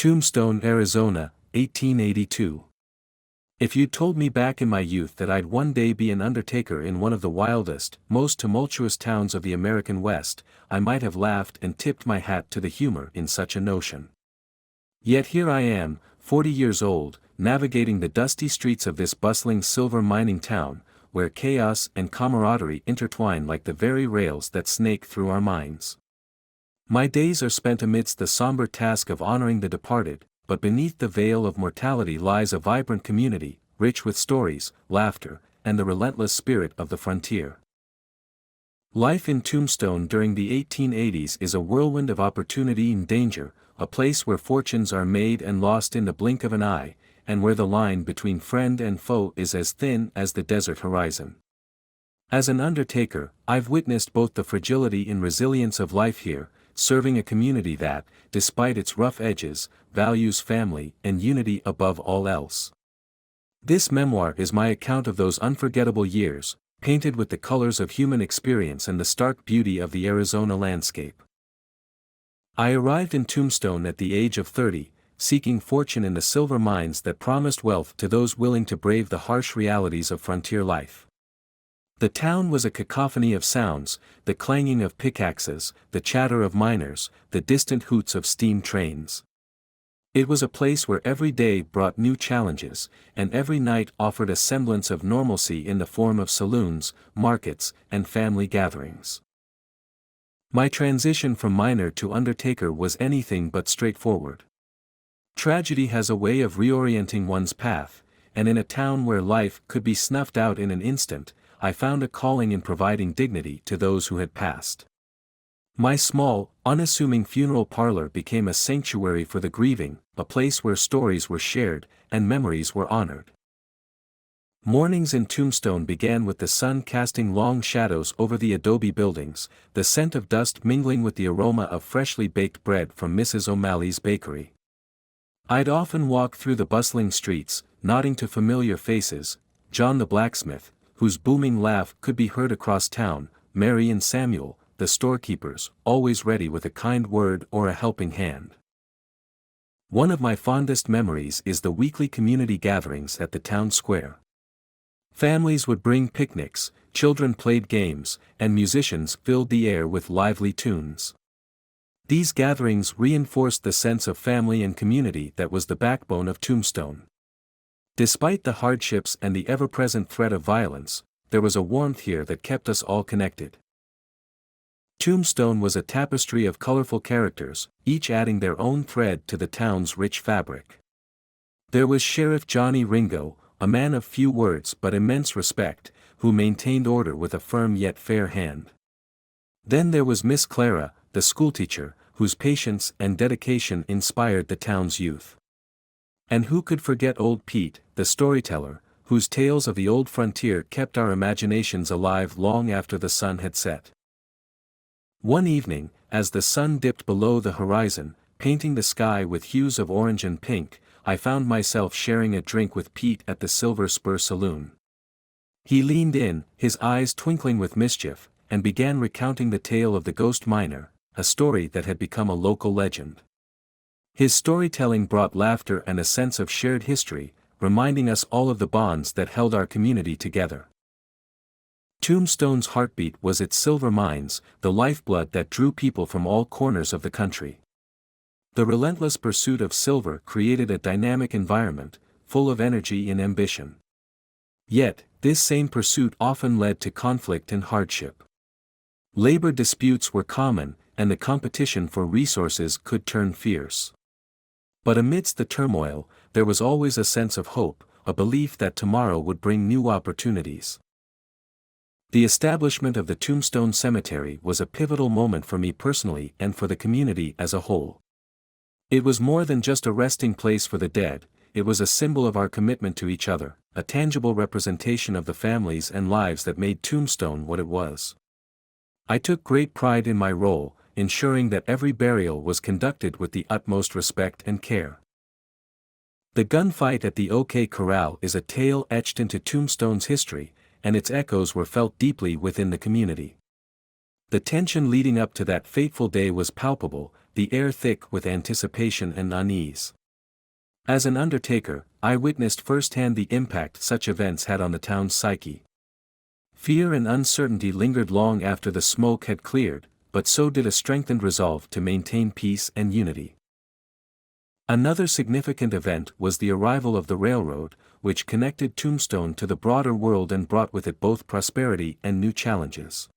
Tombstone, Arizona, 1882. If you'd told me back in my youth that I'd one day be an undertaker in one of the wildest, most tumultuous towns of the American West, I might have laughed and tipped my hat to the humor in such a notion. Yet here I am, 40 years old, navigating the dusty streets of this bustling silver mining town, where chaos and camaraderie intertwine like the very rails that snake through our minds. My days are spent amidst the somber task of honoring the departed, but beneath the veil of mortality lies a vibrant community, rich with stories, laughter, and the relentless spirit of the frontier. Life in Tombstone during the 1880s is a whirlwind of opportunity and danger, a place where fortunes are made and lost in the blink of an eye, and where the line between friend and foe is as thin as the desert horizon. As an undertaker, I've witnessed both the fragility and resilience of life here, serving a community that, despite its rough edges, values family and unity above all else. This memoir is my account of those unforgettable years, painted with the colors of human experience and the stark beauty of the Arizona landscape. I arrived in Tombstone at the age of 30, seeking fortune in the silver mines that promised wealth to those willing to brave the harsh realities of frontier life. The town was a cacophony of sounds, the clanging of pickaxes, the chatter of miners, the distant hoots of steam trains. It was a place where every day brought new challenges, and every night offered a semblance of normalcy in the form of saloons, markets, and family gatherings. My transition from miner to undertaker was anything but straightforward. Tragedy has a way of reorienting one's path, and in a town where life could be snuffed out in an instant, I found a calling in providing dignity to those who had passed. My small, unassuming funeral parlor became a sanctuary for the grieving, a place where stories were shared, and memories were honored. Mornings in Tombstone began with the sun casting long shadows over the adobe buildings, the scent of dust mingling with the aroma of freshly baked bread from Mrs. O'Malley's bakery. I'd often walk through the bustling streets, nodding to familiar faces, John the blacksmith, whose booming laugh could be heard across town, Mary and Samuel, the storekeepers, always ready with a kind word or a helping hand. One of my fondest memories is the weekly community gatherings at the town square. Families would bring picnics, children played games, and musicians filled the air with lively tunes. These gatherings reinforced the sense of family and community that was the backbone of Tombstone. Despite the hardships and the ever-present threat of violence, there was a warmth here that kept us all connected. Tombstone was a tapestry of colorful characters, each adding their own thread to the town's rich fabric. There was Sheriff Johnny Ringo, a man of few words but immense respect, who maintained order with a firm yet fair hand. Then there was Miss Clara, the schoolteacher, whose patience and dedication inspired the town's youth. And who could forget Old Pete, the storyteller, whose tales of the old frontier kept our imaginations alive long after the sun had set. One evening, as the sun dipped below the horizon, painting the sky with hues of orange and pink, I found myself sharing a drink with Pete at the Silver Spur Saloon. He leaned in, his eyes twinkling with mischief, and began recounting the tale of the ghost miner, a story that had become a local legend. His storytelling brought laughter and a sense of shared history, reminding us all of the bonds that held our community together. Tombstone's heartbeat was its silver mines, the lifeblood that drew people from all corners of the country. The relentless pursuit of silver created a dynamic environment, full of energy and ambition. Yet, this same pursuit often led to conflict and hardship. Labor disputes were common, and the competition for resources could turn fierce. But amidst the turmoil, there was always a sense of hope, a belief that tomorrow would bring new opportunities. The establishment of the Tombstone Cemetery was a pivotal moment for me personally and for the community as a whole. It was more than just a resting place for the dead, it was a symbol of our commitment to each other, a tangible representation of the families and lives that made Tombstone what it was. I took great pride in my role, ensuring that every burial was conducted with the utmost respect and care. The gunfight at the OK Corral is a tale etched into Tombstone's history, and its echoes were felt deeply within the community. The tension leading up to that fateful day was palpable, the air thick with anticipation and unease. As an undertaker, I witnessed firsthand the impact such events had on the town's psyche. Fear and uncertainty lingered long after the smoke had cleared, but so did a strengthened resolve to maintain peace and unity. Another significant event was the arrival of the railroad, which connected Tombstone to the broader world and brought with it both prosperity and new challenges.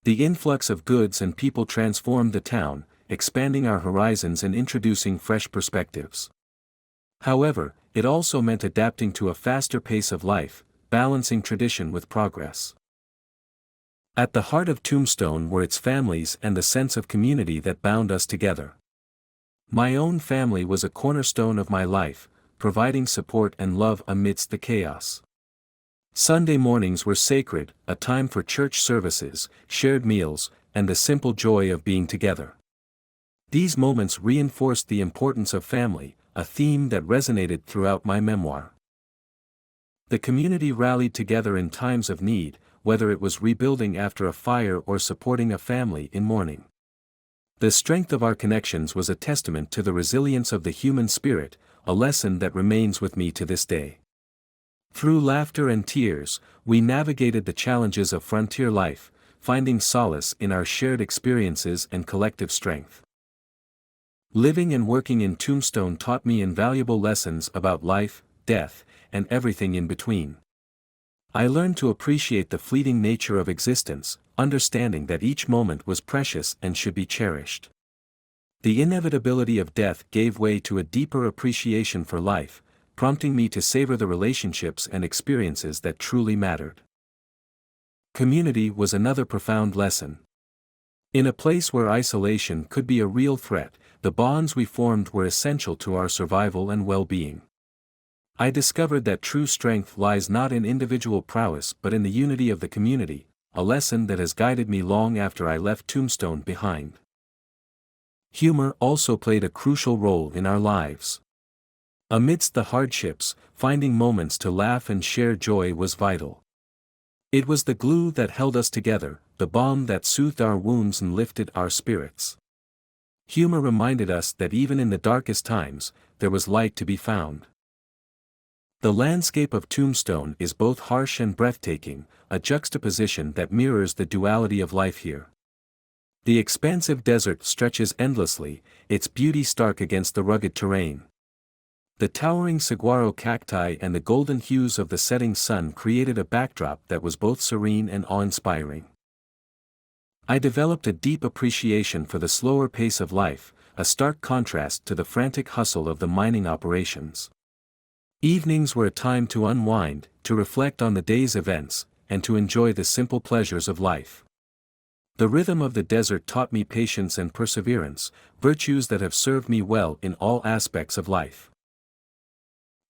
The influx of goods and people transformed the town, expanding our horizons and introducing fresh perspectives. However, it also meant adapting to a faster pace of life, balancing tradition with progress. At the heart of Tombstone were its families and the sense of community that bound us together. My own family was a cornerstone of my life, providing support and love amidst the chaos. Sunday mornings were sacred, a time for church services, shared meals, and the simple joy of being together. These moments reinforced the importance of family, a theme that resonated throughout my memoir. The community rallied together in times of need, whether it was rebuilding after a fire or supporting a family in mourning. The strength of our connections was a testament to the resilience of the human spirit, a lesson that remains with me to this day. Through laughter and tears, we navigated the challenges of frontier life, finding solace in our shared experiences and collective strength. Living and working in Tombstone taught me invaluable lessons about life, death, and everything in between. I learned to appreciate the fleeting nature of existence, understanding that each moment was precious and should be cherished. The inevitability of death gave way to a deeper appreciation for life, prompting me to savor the relationships and experiences that truly mattered. Community was another profound lesson. In a place where isolation could be a real threat, the bonds we formed were essential to our survival and well-being. I discovered that true strength lies not in individual prowess but in the unity of the community, a lesson that has guided me long after I left Tombstone behind. Humor also played a crucial role in our lives. Amidst the hardships, finding moments to laugh and share joy was vital. It was the glue that held us together, the balm that soothed our wounds and lifted our spirits. Humor reminded us that even in the darkest times, there was light to be found. The landscape of Tombstone is both harsh and breathtaking, a juxtaposition that mirrors the duality of life here. The expansive desert stretches endlessly, its beauty stark against the rugged terrain. The towering saguaro cacti and the golden hues of the setting sun created a backdrop that was both serene and awe-inspiring. I developed a deep appreciation for the slower pace of life, a stark contrast to the frantic hustle of the mining operations. Evenings were a time to unwind, to reflect on the day's events, and to enjoy the simple pleasures of life. The rhythm of the desert taught me patience and perseverance, virtues that have served me well in all aspects of life.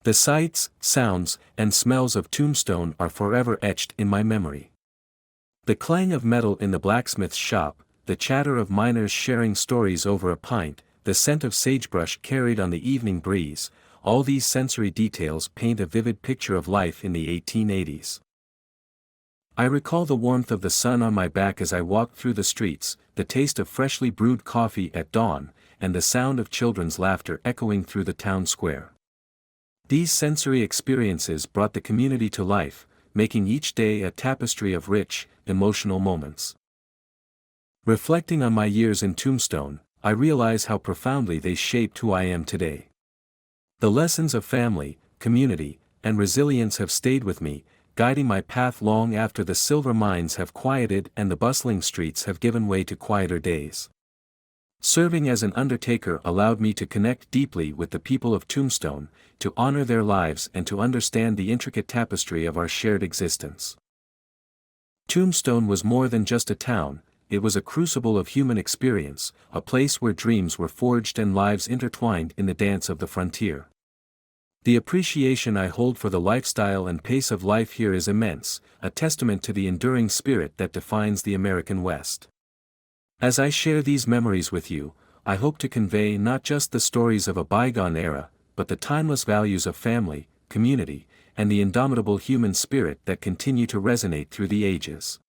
The sights, sounds, and smells of Tombstone are forever etched in my memory. The clang of metal in the blacksmith's shop, the chatter of miners sharing stories over a pint, the scent of sagebrush carried on the evening breeze, all these sensory details paint a vivid picture of life in the 1880s. I recall the warmth of the sun on my back as I walked through the streets, the taste of freshly brewed coffee at dawn, and the sound of children's laughter echoing through the town square. These sensory experiences brought the community to life, making each day a tapestry of rich, emotional moments. Reflecting on my years in Tombstone, I realize how profoundly they shaped who I am today. The lessons of family, community, and resilience have stayed with me, guiding my path long after the silver mines have quieted and the bustling streets have given way to quieter days. Serving as an undertaker allowed me to connect deeply with the people of Tombstone, to honor their lives and to understand the intricate tapestry of our shared existence. Tombstone was more than just a town, it was a crucible of human experience, a place where dreams were forged and lives intertwined in the dance of the frontier. The appreciation I hold for the lifestyle and pace of life here is immense, a testament to the enduring spirit that defines the American West. As I share these memories with you, I hope to convey not just the stories of a bygone era, but the timeless values of family, community, and the indomitable human spirit that continue to resonate through the ages.